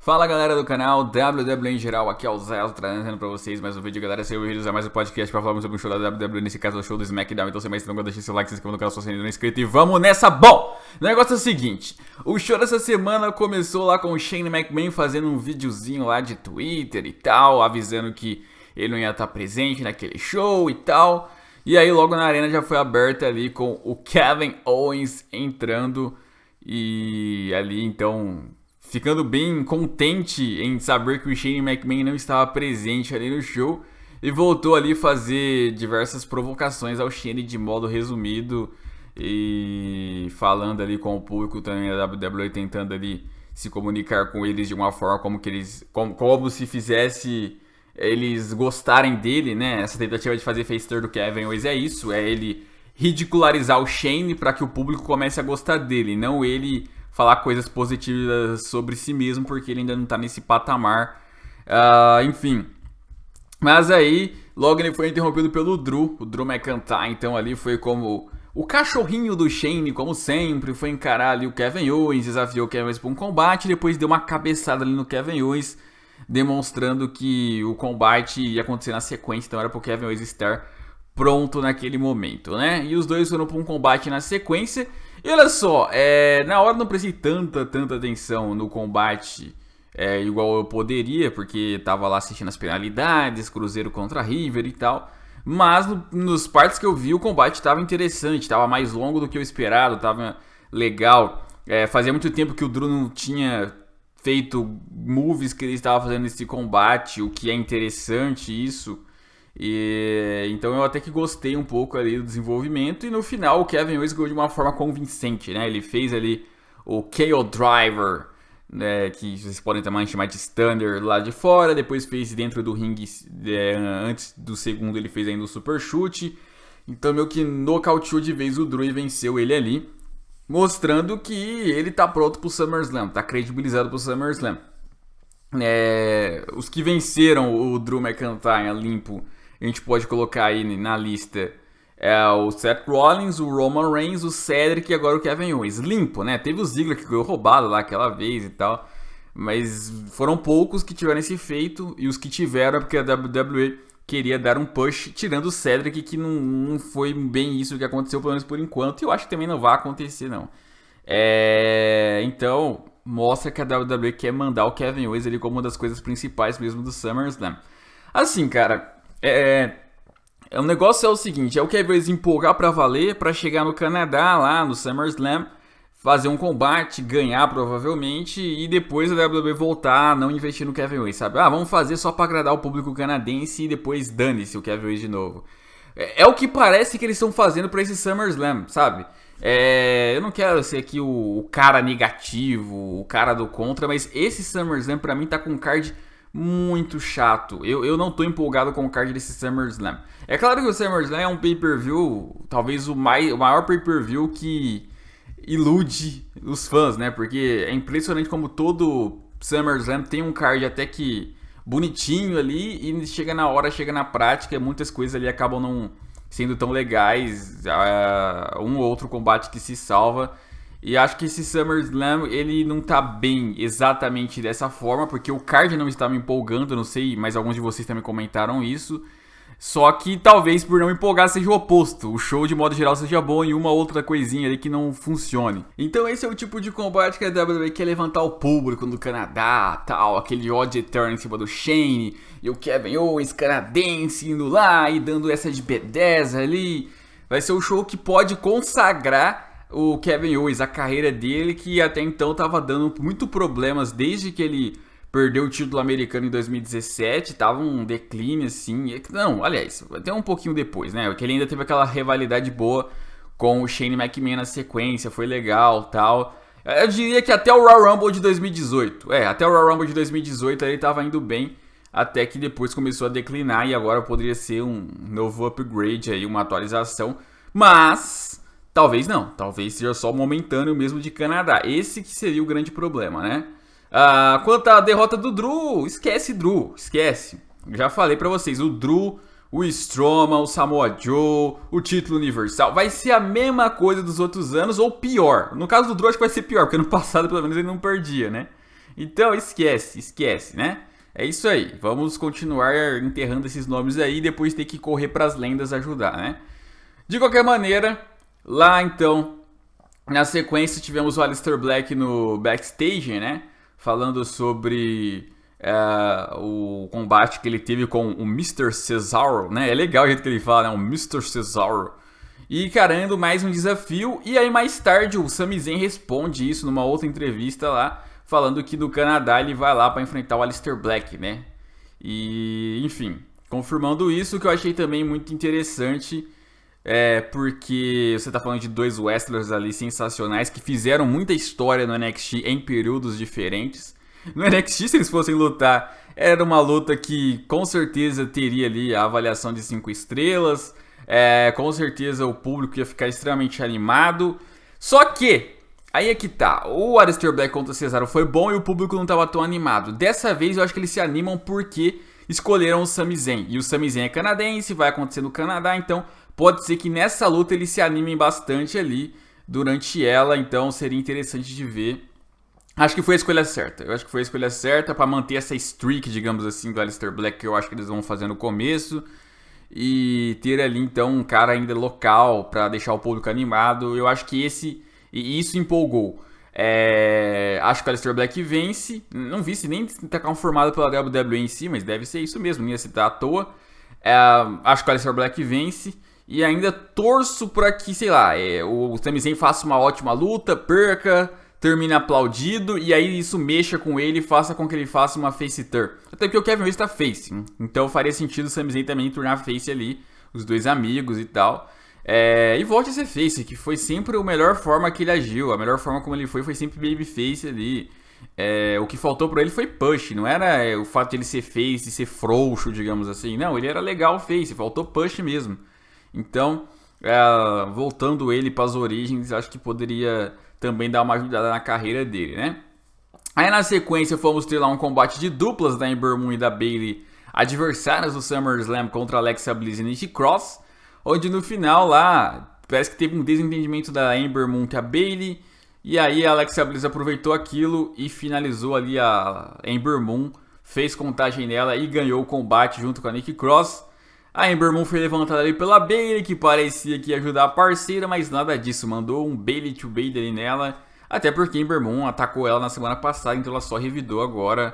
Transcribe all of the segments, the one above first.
Fala galera do canal WWE em geral, aqui é o Zé, trazendo pra vocês mais um vídeo, galera. Esse é o vídeo usar mais um podcast pra falar sobre o show da WWE, nesse caso o show do SmackDown. Então, sem mais delongas, deixa seu like, se inscreva no canal se você ainda não é inscrito e vamos nessa! Bom, o negócio é o seguinte, o show dessa semana começou lá com o Shane McMahon fazendo um videozinho lá de Twitter e tal, avisando que ele não ia estar presente naquele show e tal. E aí logo na arena já foi aberta ali com o Kevin Owens entrando e ali então ficando bem contente em saber que o Shane McMahon não estava presente ali no show e voltou ali fazer diversas provocações ao Shane de modo resumido e falando ali com o público também da WWE, tentando ali se comunicar com eles de uma forma como se fizesse eles gostarem dele, né? Essa tentativa de fazer face turn do Kevin Owens é isso, é ele ridicularizar o Shane para que o público comece a gostar dele, não ele falar coisas positivas sobre si mesmo, porque ele ainda não tá nesse patamar. Enfim. Mas aí, logo ele foi interrompido pelo Drew, o Drew McIntyre, então ali foi como o cachorrinho do Shane, como sempre, foi encarar ali o Kevin Owens, desafiou o Kevin Owens para um combate, depois deu uma cabeçada ali no Kevin Owens, demonstrando que o combate ia acontecer na sequência, então era pro Kevin Owens estar pronto naquele momento, né? E os dois foram para um combate na sequência. E olha só, na hora não prestei tanta atenção no combate igual eu poderia, porque tava lá assistindo as penalidades, Cruzeiro contra River e tal. Mas nos partes que eu vi o combate tava interessante, tava mais longo do que eu esperado, tava legal. Fazia muito tempo que o Drew não tinha feito moves que ele estava fazendo nesse combate, o que é interessante isso. Então eu até que gostei um pouco ali do desenvolvimento. E no final o Kevin Owens ganhou de uma forma convincente, né? Ele fez ali o KO Driver, né? Que vocês podem também chamar de Stunner lá de fora. Depois fez dentro do ringue, antes do segundo ele fez ainda o Super Chute. Então meio que nocauteou de vez o Drew e venceu ele ali, mostrando que ele tá pronto pro SummerSlam, tá credibilizado pro SummerSlam. Os que venceram o Drew McIntyre limpo, a gente pode colocar aí na lista o Seth Rollins, o Roman Reigns, o Cedric e agora o Kevin Owens. Limpo, né? Teve o Ziggler que ganhou roubado lá aquela vez e tal, mas foram poucos que tiveram esse feito, e os que tiveram é porque a WWE queria dar um push, tirando o Cedric, que não foi bem isso que aconteceu, pelo menos por enquanto, e eu acho que também não vai acontecer não. Então mostra que a WWE quer mandar o Kevin Owens ali como uma das coisas principais mesmo do SummerSlam. Assim, cara, o negócio é o seguinte, o Kevin Owens empolgar pra valer, pra chegar no Canadá, lá no SummerSlam, fazer um combate, ganhar provavelmente, e depois a WWE voltar a não investir no Kevin Owens, sabe? Vamos fazer só pra agradar o público canadense e depois dane-se o Kevin Owens de novo. É o que parece que eles estão fazendo pra esse SummerSlam, sabe? Eu não quero ser aqui o cara negativo, o cara do contra, mas esse SummerSlam pra mim tá com um card muito chato. Eu não tô empolgado com o card desse SummerSlam. É claro que o SummerSlam é um pay-per-view, talvez o maior pay-per-view que ilude os fãs, né? Porque é impressionante como todo SummerSlam tem um card até que bonitinho ali, e chega na hora, chega na prática, muitas coisas ali acabam não sendo tão legais, um ou outro combate que se salva. E acho que esse SummerSlam, ele não tá bem exatamente dessa forma, porque o card não está me empolgando, não sei, mas alguns de vocês também comentaram isso. Só que talvez por não empolgar seja o oposto, o show de modo geral seja bom e uma outra coisinha ali que não funcione. Então esse é o tipo de combate que a WWE quer levantar o público no Canadá, tal, aquele ódio eterno em cima do Shane, e o Kevin Owens canadense indo lá e dando essa de B10 ali. Vai ser o show que pode consagrar o Kevin Owens, a carreira dele, que até então estava dando muito problemas desde que ele perdeu o título americano em 2017, tava um declínio assim. Não, aliás, até um pouquinho depois, né? Porque ele ainda teve aquela rivalidade boa com o Shane McMahon na sequência, foi legal, tal. Eu diria que até o Royal Rumble de 2018. Até o Royal Rumble de 2018 ele tava indo bem, até que depois começou a declinar e agora poderia ser um novo upgrade aí, uma atualização. Mas talvez não, talvez seja só momentâneo mesmo de Canadá. Esse que seria o grande problema, né? Quanto à derrota do Drew, esquece Drew, esquece. Já falei pra vocês, o Drew, o Strowman, o Samoa Joe, o título universal, vai ser a mesma coisa dos outros anos ou pior. No caso do Drew acho que vai ser pior, porque no passado pelo menos ele não perdia, né? Então esquece, né? É isso aí, vamos continuar enterrando esses nomes aí e depois ter que correr pras lendas ajudar, né? De qualquer maneira, lá então, na sequência tivemos o Aleister Black no backstage, né? Falando sobre o combate que ele teve com o Mr. Cesaro, né? É legal o jeito que ele fala, né? O Mr. Cesaro. E encarando mais um desafio. E aí mais tarde o Sami Zayn responde isso numa outra entrevista lá, falando que no Canadá ele vai lá para enfrentar o Aleister Black, né? E, enfim, confirmando isso, que eu achei também muito interessante, porque você tá falando de dois wrestlers ali sensacionais que fizeram muita história no NXT em períodos diferentes. No NXT, se eles fossem lutar, era uma luta que com certeza teria ali a avaliação de 5 estrelas, com certeza o público ia ficar extremamente animado. Só que aí é que tá, o Aleister Black contra o Cesaro foi bom e o público não tava tão animado. Dessa vez eu acho que eles se animam porque escolheram o Sami Zayn. E o Sami Zayn é canadense, vai acontecer no Canadá, então pode ser que nessa luta eles se animem bastante ali durante ela, então seria interessante de ver. Acho que foi a escolha certa. Eu acho que foi a escolha certa pra manter essa streak, digamos assim, do Aleister Black que eu acho que eles vão fazer no começo. E ter ali então um cara ainda local pra deixar o público animado. Eu acho que isso empolgou. Acho que o Aleister Black vence. Não vi se nem tá conformado pela WWE em si, mas deve ser isso mesmo, não ia citar à toa. Acho que o Aleister Black vence. E ainda torço pra que, sei lá, o Sami Zayn faça uma ótima luta, perca, termine aplaudido, e aí isso mexa com ele e faça com que ele faça uma face turn. Até porque o Kevin Owens tá face, então faria sentido o Sami Zayn também tornar face ali, os dois amigos e tal. E volte a ser face, que foi sempre a melhor forma que ele agiu, a melhor forma como ele foi sempre babyface ali. O que faltou pra ele foi push, não era o fato de ele ser face, ser frouxo, digamos assim. Não, ele era legal face, faltou push mesmo. Então, voltando ele para as origens, acho que poderia também dar uma ajudada na carreira dele, né? Aí na sequência fomos ter lá um combate de duplas da Ember Moon e da Bayley, adversárias do SummerSlam contra Alexa Bliss e Nikki Cross, onde no final lá parece que teve um desentendimento da Ember Moon com a Bayley, e aí a Alexa Bliss aproveitou aquilo e finalizou ali a Ember Moon, fez contagem nela e ganhou o combate junto com a Nikki Cross. A Ember Moon foi levantada ali pela Bayley, que parecia que ia ajudar a parceira, mas nada disso, mandou um Bayley to Bayley ali nela, até porque a Ember Moon atacou ela na semana passada, então ela só revidou agora.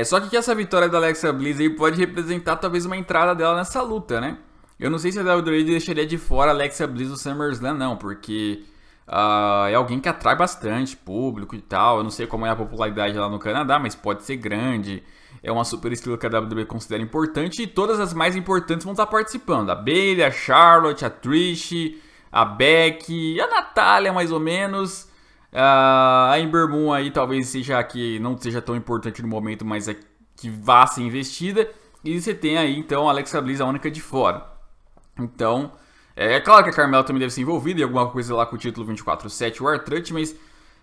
Só que essa vitória da Alexa Bliss aí pode representar talvez uma entrada dela nessa luta, né? Eu não sei se a WWE deixaria de fora a Alexa Bliss do SummerSlam não, porque é alguém que atrai bastante público e tal. Eu não sei como é a popularidade lá no Canadá, mas pode ser grande. É uma super estrela que a WWE considera importante e todas as mais importantes vão estar participando. A Bayley, a Charlotte, a Trish, a Becky, a Natália mais ou menos. A Ember Moon aí talvez seja que não seja tão importante no momento, mas que vá ser investida. E você tem aí então a Alexa Bliss, a única de fora. Então, é claro que a Carmella também deve ser envolvida em alguma coisa lá com o título 24/7, o R-Truth, mas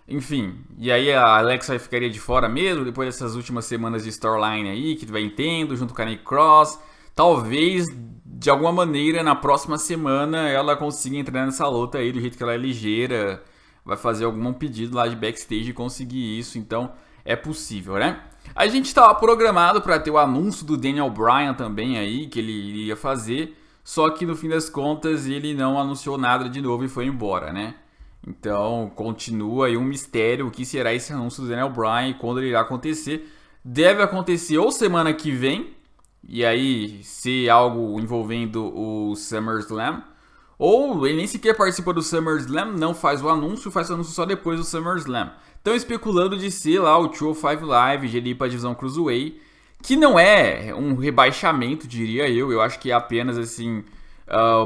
enfim, e aí a Alexa ficaria de fora mesmo, depois dessas últimas semanas de storyline aí, que vai tendo, junto com a Nikki Cross. Talvez, de alguma maneira, na próxima semana, ela consiga entrar nessa luta aí, do jeito que ela é ligeira, vai fazer algum pedido lá de backstage e conseguir isso, então é possível, né? A gente estava programado para ter o anúncio do Daniel Bryan também aí, que ele iria fazer, só que no fim das contas ele não anunciou nada de novo e foi embora, né? Então, continua aí um mistério o que será esse anúncio do Daniel Bryan e quando ele irá acontecer. Deve acontecer ou semana que vem, e aí ser algo envolvendo o SummerSlam, ou ele nem sequer participa do SummerSlam, não faz o anúncio, faz o anúncio só depois do SummerSlam. Estão especulando de ser lá o 205 Live, de ir para a divisão Cruiserweight, que não é um rebaixamento, diria eu. Eu acho que é apenas assim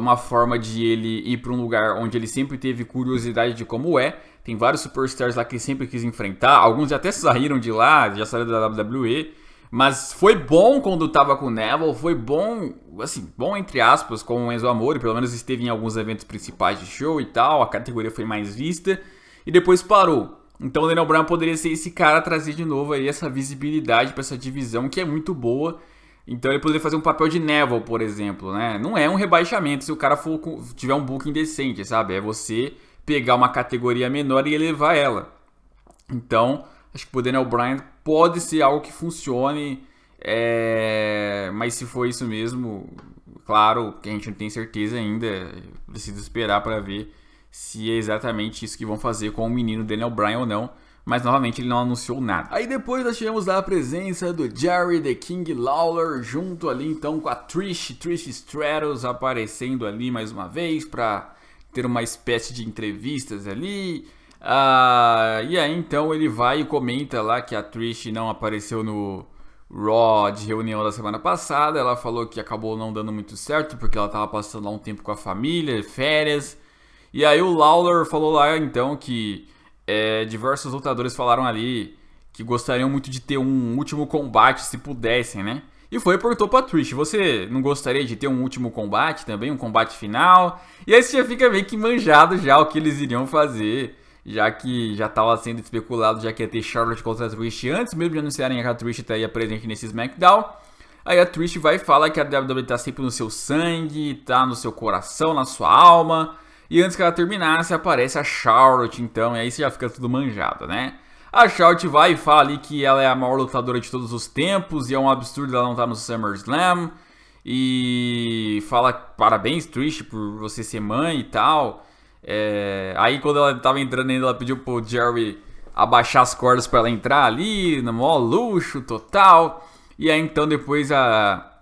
uma forma de ele ir para um lugar onde ele sempre teve curiosidade de como é. Tem vários superstars lá que ele sempre quis enfrentar. Alguns já até saíram de lá, já saíram da WWE. Mas foi bom quando tava com o Neville. Foi bom, assim, bom entre aspas, com o Enzo Amore. Pelo menos esteve em alguns eventos principais de show e tal. A categoria foi mais vista. E depois parou. Então o Daniel Bryan poderia ser esse cara a trazer de novo aí essa visibilidade para essa divisão que é muito boa. Então ele poderia fazer um papel de Neville, por exemplo, né? Não é um rebaixamento se o cara tiver um booking decente, sabe? É você pegar uma categoria menor e elevar ela. Então, Acho que pro Daniel Bryan pode ser algo que funcione, mas se for isso mesmo, claro que a gente não tem certeza ainda, preciso esperar para ver se é exatamente isso que vão fazer com o menino Daniel Bryan ou não. Mas novamente ele não anunciou nada. Aí depois nós tivemos lá a presença do Jerry The King Lawler junto ali então com a Trish Stratus aparecendo ali mais uma vez para ter uma espécie de entrevistas ali. E aí então ele vai e comenta lá que a Trish não apareceu no Raw de reunião da semana passada. Ela falou que acabou não dando muito certo porque ela estava passando lá um tempo com a família, férias. E aí o Lawler falou lá então que diversos lutadores falaram ali que gostariam muito de ter um último combate se pudessem, né? E foi e perguntou pra Trish, você não gostaria de ter um último combate também, um combate final? E aí você já fica meio que manjado já o que eles iriam fazer, já que já estava sendo especulado, já que ia ter Charlotte contra a Trish antes mesmo de anunciarem que a Trish estaria presente nesse SmackDown. Aí a Trish vai e fala que a WWE tá sempre no seu sangue, tá no seu coração, na sua alma. E antes que ela terminasse, aparece a Charlotte, então, e aí você já fica tudo manjado, né? A Charlotte vai e fala ali que ela é a maior lutadora de todos os tempos, e é um absurdo ela não estar no SummerSlam. E fala, parabéns, Trish, por você ser mãe e tal. Aí quando ela tava entrando ainda, ela pediu pro Jerry abaixar as cordas pra ela entrar ali, no maior luxo total. E aí então depois a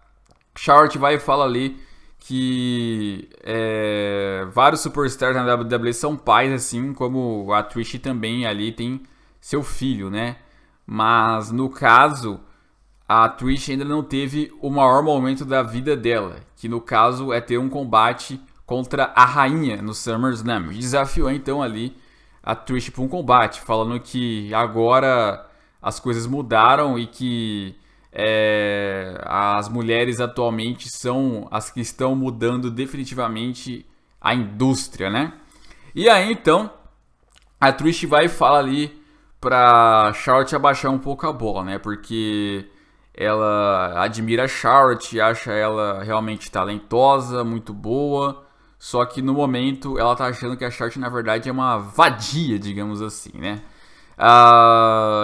Charlotte vai e fala ali que vários superstars na WWE são pais, assim como a Trish também ali tem seu filho, né? Mas no caso, a Trish ainda não teve o maior momento da vida dela, que no caso é ter um combate contra a rainha no SummerSlam. Desafiou então ali a Trish para um combate, falando que agora as coisas mudaram e que as mulheres atualmente são as que estão mudando definitivamente a indústria, né? E aí então a Trish vai e fala ali pra Charlotte abaixar um pouco a bola, né? Porque ela admira a Charlotte, acha ela realmente talentosa, muito boa. Só que no momento ela tá achando que a Charlotte na verdade é uma vadia, digamos assim, né?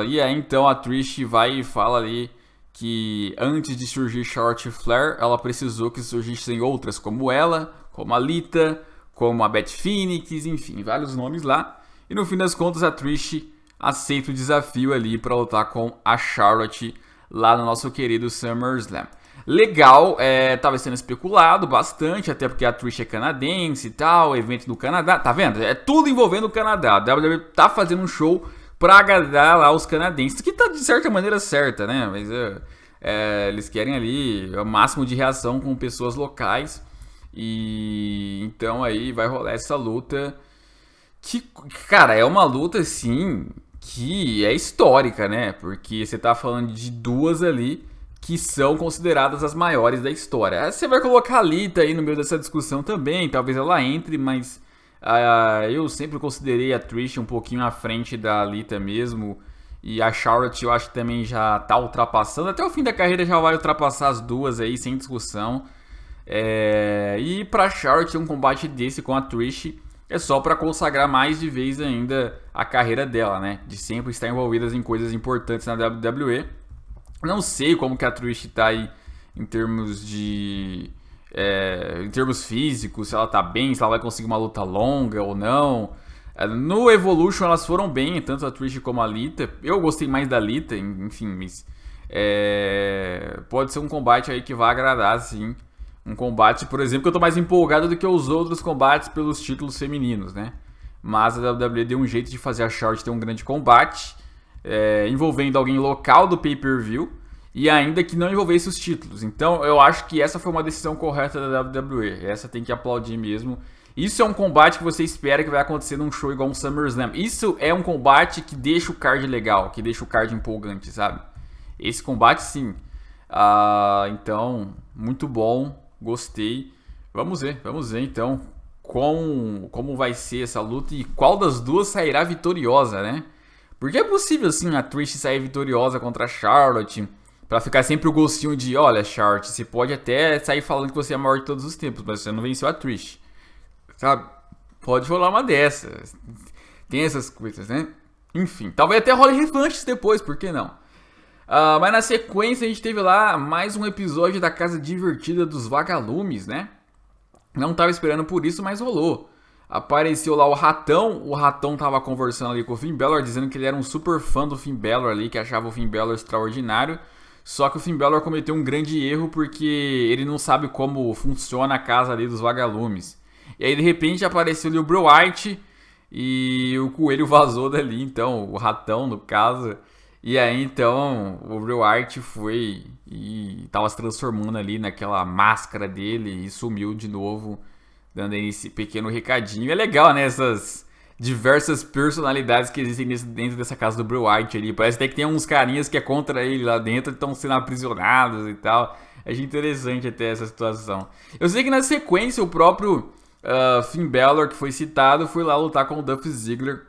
E aí então a Trish vai e fala ali que antes de surgir Charlotte Flair, ela precisou que surgissem outras como ela, como a Lita, como a Beth Phoenix, enfim, vários nomes lá. E no fim das contas a Trish aceita o desafio ali para lutar com a Charlotte lá no nosso querido SummerSlam. Legal, tava sendo especulado bastante, até porque a Trish é canadense e tal, evento do Canadá, tá vendo? É tudo envolvendo o Canadá. A WWE tá fazendo um show pra agradar lá os canadenses, que tá de certa maneira certa, né? Mas eles querem ali o máximo de reação com pessoas locais. E então aí vai rolar essa luta que, cara, é uma luta assim que é histórica, né? Porque você tá falando de duas ali que são consideradas as maiores da história. Você vai colocar a Lita aí no meio dessa discussão também, talvez ela entre, mas eu sempre considerei a Trish um pouquinho à frente da Lita mesmo. E a Charlotte eu acho que também já tá ultrapassando. Até o fim da carreira já vai ultrapassar as duas aí, sem discussão. E pra Charlotte um combate desse com a Trish é só pra consagrar mais de vez ainda a carreira dela, né? De sempre estar envolvida em coisas importantes na WWE. Não sei como que a Trish tá aí em termos de... em termos físicos, se ela tá bem, se ela vai conseguir uma luta longa ou não. No Evolution elas foram bem, tanto a Trish como a Lita. Eu gostei mais da Lita, enfim, mas pode ser um combate aí que vai agradar, sim. Um combate, por exemplo, que eu tô mais empolgado do que os outros combates pelos títulos femininos, né? Mas a WWE deu um jeito de fazer a Charlotte ter um grande combate, envolvendo alguém local do pay-per-view e ainda que não envolvesse os títulos. Então eu acho que essa foi uma decisão correta da WWE. Essa tem que aplaudir mesmo. Isso é um combate que você espera que vai acontecer num show igual um SummerSlam. Isso é um combate que deixa o card legal, que deixa o card empolgante, sabe? Esse combate sim. Então, muito bom, gostei. Vamos ver então como vai ser essa luta e qual das duas sairá vitoriosa, né? Porque é possível sim a Trish sair vitoriosa contra a Charlotte, pra ficar sempre o gostinho de, olha Charlotte, você pode até sair falando que você é a maior de todos os tempos, mas você não venceu a Trish, sabe? Pode rolar uma dessas. Tem essas coisas, né? Enfim, talvez até role revanches depois, por que não? Mas na sequência a gente teve lá mais um episódio da Casa Divertida dos Vagalumes, né? Não tava esperando por isso, mas rolou. Apareceu lá o Ratão tava conversando ali com o Finn Balor, dizendo que ele era um super fã do Finn Balor ali, que achava o Finn Balor extraordinário. Só que o Finn Balor cometeu um grande erro porque ele não sabe como funciona a casa ali dos Vagalumes. E aí de repente apareceu ali o Bray Wyatt e o coelho vazou dali, então, o Ratão no caso. E aí então o Bray Wyatt foi e tava se transformando ali naquela máscara dele e sumiu de novo, dando esse pequeno recadinho. É legal, né, essas diversas personalidades que existem dentro dessa casa do Bray Wyatt ali. Parece até que tem uns carinhas que é contra ele lá dentro, estão sendo aprisionados e tal. Achei interessante até essa situação. Eu sei que na sequência o próprio Finn Balor, que foi citado, foi lá lutar com o Dolph Ziggler.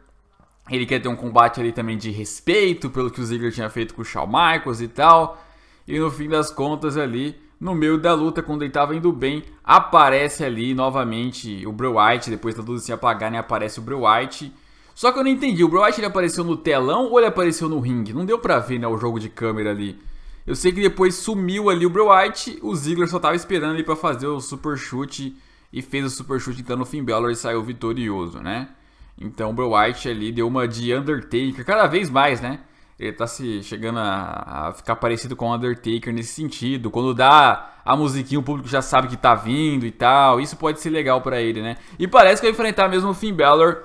Ele quer ter um combate ali também de respeito pelo que o Ziggler tinha feito com o Shawn Michaels e tal. E no fim das contas ali, no meio da luta, quando ele tava indo bem, aparece ali novamente o Bray Wyatt. Depois da luz se apagar, né, aparece o Bray Wyatt. Só que eu não entendi, o Bray Wyatt ele apareceu no telão ou ele apareceu no ringue? Não deu pra ver, né, o jogo de câmera ali. Eu sei que depois sumiu ali o Bray Wyatt, o Ziggler só tava esperando ali pra fazer o super chute. E fez o super chute então no Finn Balor e saiu vitorioso, né? Então o Bray Wyatt ali deu uma de Undertaker, cada vez mais, né? Ele tá se chegando a ficar parecido com o Undertaker nesse sentido. Quando dá a musiquinha, o público já sabe que tá vindo e tal. Isso pode ser legal pra ele, né? E parece que vai enfrentar mesmo o Finn Balor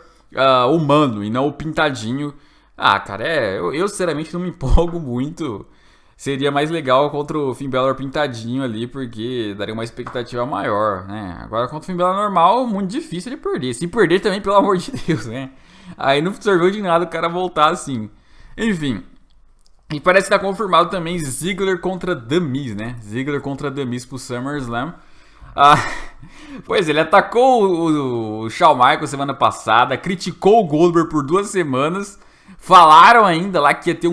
humano e não o pintadinho. Cara, eu sinceramente não me empolgo muito. Seria mais legal contra o Finn Balor pintadinho ali, porque daria uma expectativa maior, né? Agora contra o Finn Balor normal, muito difícil ele perder. Se perder também, pelo amor de Deus, né? Aí não serviu de nada o cara voltar assim. Enfim. E parece que tá confirmado também Ziggler contra The Miz, né? Ziggler contra The Miz pro SummerSlam. Pois ele atacou o Shawn Michaels semana passada, criticou o Goldberg por 2 semanas. Falaram ainda lá que ia ter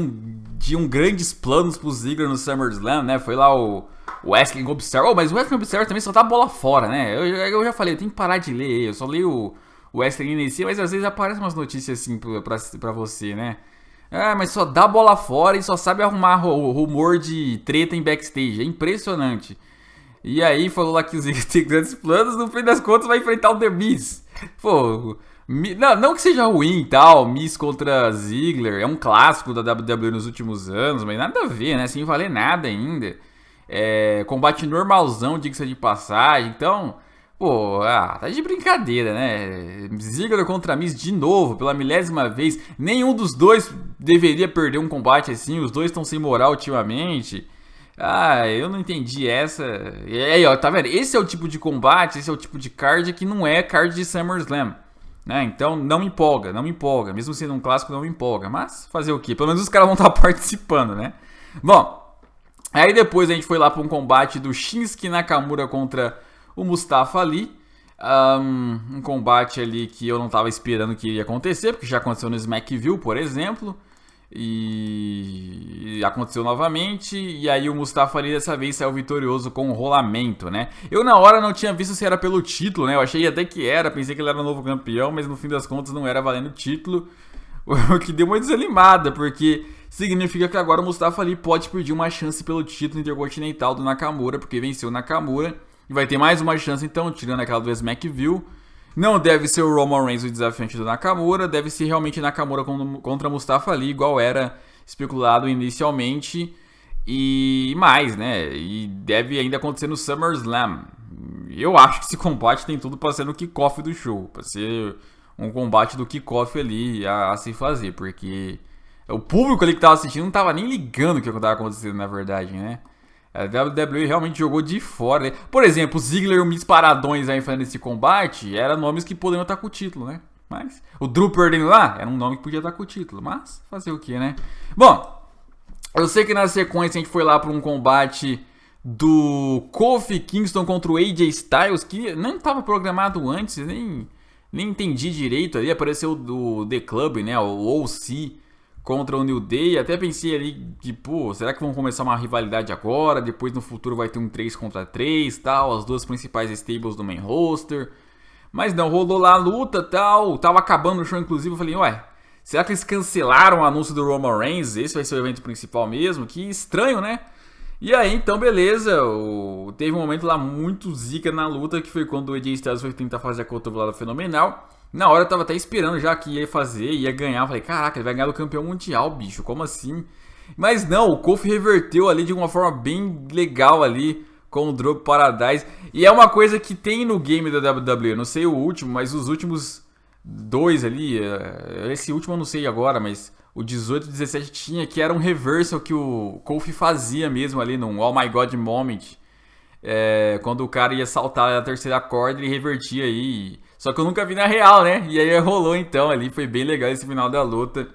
tinham grandes planos pro Ziggler no SummerSlam, né? Foi lá o Wesley Observer. Mas o Wesley Observer também só tá bola fora, né? Eu já falei, eu tenho que parar de ler. Eu só leio o Wesley em si, mas às vezes aparecem umas notícias assim pra você, né? Mas só dá bola fora e só sabe arrumar rumor de treta em backstage. É impressionante. E aí falou lá que o Ziggler tem grandes planos, no fim das contas vai enfrentar o The Miz. Pô, não que seja ruim e tal, Miz contra Ziggler, é um clássico da WWE nos últimos anos, mas nada a ver, né, sem valer nada ainda. Combate normalzão, diga-se de passagem, então, pô, tá de brincadeira, né. Ziggler contra Miz de novo, pela 1000ª vez, nenhum dos dois deveria perder um combate assim, os dois estão sem moral ultimamente. Eu não entendi essa. E aí, ó, tá vendo? Esse é o tipo de combate, esse é o tipo de card que não é card de SummerSlam. Né? Então não me empolga. Mesmo sendo um clássico, não me empolga. Mas fazer o quê? Pelo menos os caras vão estar participando, né? Bom, aí depois a gente foi lá para um combate do Shinsuke Nakamura contra o Mustafa Ali. Um combate ali que eu não estava esperando que ia acontecer, porque já aconteceu no Smackville, por exemplo. E aconteceu novamente. E aí o Mustafa Ali dessa vez saiu vitorioso com um rolamento, né? Eu na hora não tinha visto se era pelo título, né? Eu achei até que era, pensei que ele era o novo campeão, mas no fim das contas não era valendo o título. O que deu uma desanimada, porque significa que agora o Mustafa Ali pode pedir uma chance pelo título intercontinental do Nakamura, porque venceu o Nakamura. E vai ter mais uma chance então, tirando aquela do Smackville. Não deve ser o Roman Reigns o desafiante do Nakamura, deve ser realmente Nakamura contra Mustafa Ali, igual era especulado inicialmente. E mais, né? E deve ainda acontecer no SummerSlam. Eu acho que esse combate tem tudo para ser no kickoff do show, para ser um combate do kickoff ali a se fazer, porque o público ali que tava assistindo não tava nem ligando o que tava acontecendo, na verdade, né? A WWE realmente jogou de fora, né? Por exemplo, o Ziggler e o Miz paradões aí enfrentando esse combate eram nomes que poderiam estar com o título, né? Mas o Drew perdendo lá era um nome que podia estar com o título, mas fazer o que, né? Bom, eu sei que na sequência a gente foi lá para um combate do Kofi Kingston contra o AJ Styles, que não estava programado antes, nem entendi direito ali. Apareceu do The Club, né? O OC contra o New Day. Até pensei ali que, pô, será que vão começar uma rivalidade agora? Depois no futuro vai ter um 3 contra 3, tal, as duas principais stables do main roster. Mas não, rolou lá a luta, tal, tava acabando o show inclusive, eu falei, ué, Será que eles cancelaram o anúncio do Roman Reigns? Esse vai ser o evento principal mesmo? Que estranho, né? E aí, então, beleza. Teve um momento lá muito zica na luta, que foi quando o AJ Styles foi tentar fazer a cotovelada fenomenal. Na hora eu tava até esperando já que ia fazer, ia ganhar. Eu falei, caraca, ele vai ganhar do campeão mundial, bicho, como assim? Mas não, o Kofi reverteu ali de uma forma bem legal ali com o Drop Paradise. E é uma coisa que tem no game da WWE, não sei o último, mas os últimos dois ali, esse último eu não sei agora, mas o 18 e 17 tinha, que era um reversal que o Kofi fazia mesmo ali no Oh My God Moment. Quando o cara ia saltar a terceira corda, ele revertia aí. Só que eu nunca vi na real, né? E aí rolou então ali, foi bem legal esse final da luta.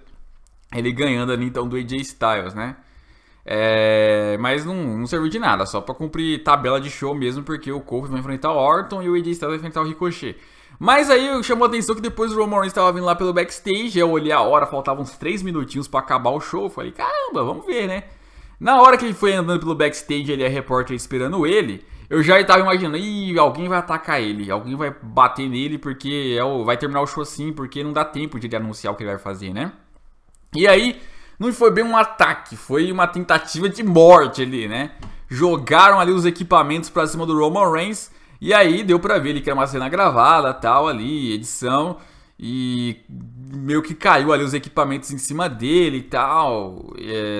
Ele ganhando ali então do AJ Styles, né? Mas não serviu de nada, só pra cumprir tabela de show mesmo, porque o Kofi vai enfrentar o Orton e o AJ Styles vai enfrentar o Ricochet. Mas aí chamou a atenção que depois o Roman Reigns estava vindo lá pelo backstage, eu olhei a hora, faltavam uns 3 minutinhos pra acabar o show, falei, caramba, vamos ver, né? Na hora que ele foi andando pelo backstage, ali a repórter esperando ele, eu já estava imaginando, alguém vai atacar ele, alguém vai bater nele, porque vai terminar o show assim, porque não dá tempo de ele anunciar o que ele vai fazer, né? E aí, não foi bem um ataque, foi uma tentativa de morte ali, né? Jogaram ali os equipamentos pra cima do Roman Reigns, e aí deu pra ver ali que era uma cena gravada, tal, ali, edição, e meio que caiu ali os equipamentos em cima dele e tal,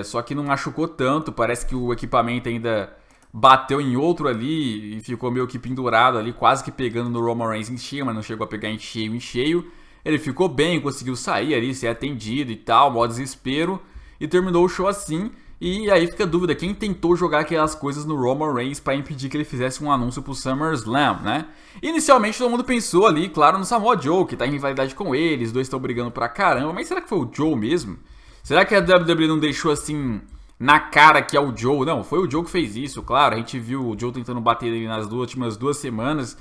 só que não machucou tanto, parece que o equipamento ainda bateu em outro ali e ficou meio que pendurado ali, quase que pegando no Roman Reigns em cheio, mas não chegou a pegar em cheio. Ele ficou bem, conseguiu sair ali, ser atendido e tal, mó desespero, e terminou o show assim. E aí fica a dúvida, quem tentou jogar aquelas coisas no Roman Reigns para impedir que ele fizesse um anúncio pro SummerSlam, né? Inicialmente todo mundo pensou ali, claro, no Samoa Joe, que tá em rivalidade com ele, os dois estão brigando pra caramba, mas será que foi o Joe mesmo? Será que a WWE não deixou assim na cara que é o Joe? Não, foi o Joe que fez isso, claro, a gente viu o Joe tentando bater ele nas últimas 2 semanas,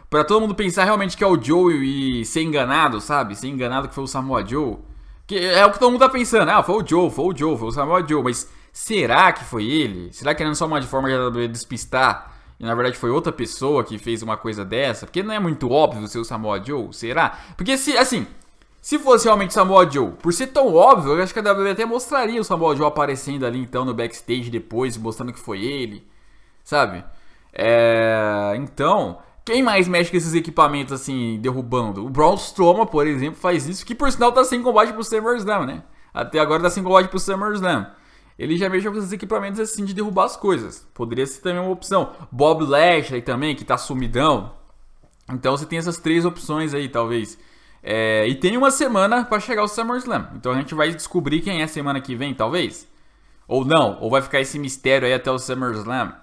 pra todo mundo pensar realmente que é o Joe e ser enganado, sabe? Ser enganado que foi o Samoa Joe. Que é o que todo mundo tá pensando, foi o Joe, foi o Samoa Joe, mas será que foi ele? Será que era só uma forma de despistar? E na verdade foi outra pessoa que fez uma coisa dessa? Porque não é muito óbvio ser o Samoa Joe? Será? Porque se fosse realmente o Samoa Joe, por ser tão óbvio, eu acho que a WWE até mostraria o Samoa Joe aparecendo ali então no backstage depois, mostrando que foi ele, sabe? Então, quem mais mexe com esses equipamentos assim, derrubando? O Braun Strowman, por exemplo, faz isso, que por sinal tá sem combate pro SummerSlam, né? Até agora tá sem combate pro SummerSlam. Ele já mexeu com esses equipamentos assim de derrubar as coisas. Poderia ser também uma opção. Bob Lashley também, que tá sumidão. Então você tem essas 3 opções aí, talvez. E tem uma semana pra chegar o SummerSlam. Então a gente vai descobrir quem é semana que vem, talvez. Ou não, ou vai ficar esse mistério aí até o SummerSlam.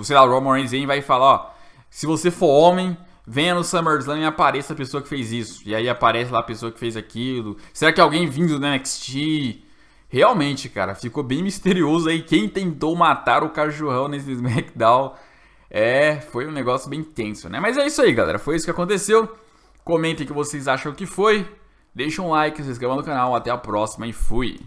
Sei lá, o Roman Reigns vai falar, ó, se você for homem, venha no SummerSlam e apareça a pessoa que fez isso. E aí aparece lá a pessoa que fez aquilo. Será que alguém vindo do NXT? Realmente, cara, ficou bem misterioso aí quem tentou matar o cachorrão nesse SmackDown. Foi um negócio bem tenso, né? Mas é isso aí, galera. Foi isso que aconteceu. Comentem o que vocês acham que foi. Deixa um like, se inscreva no canal. Até a próxima e fui!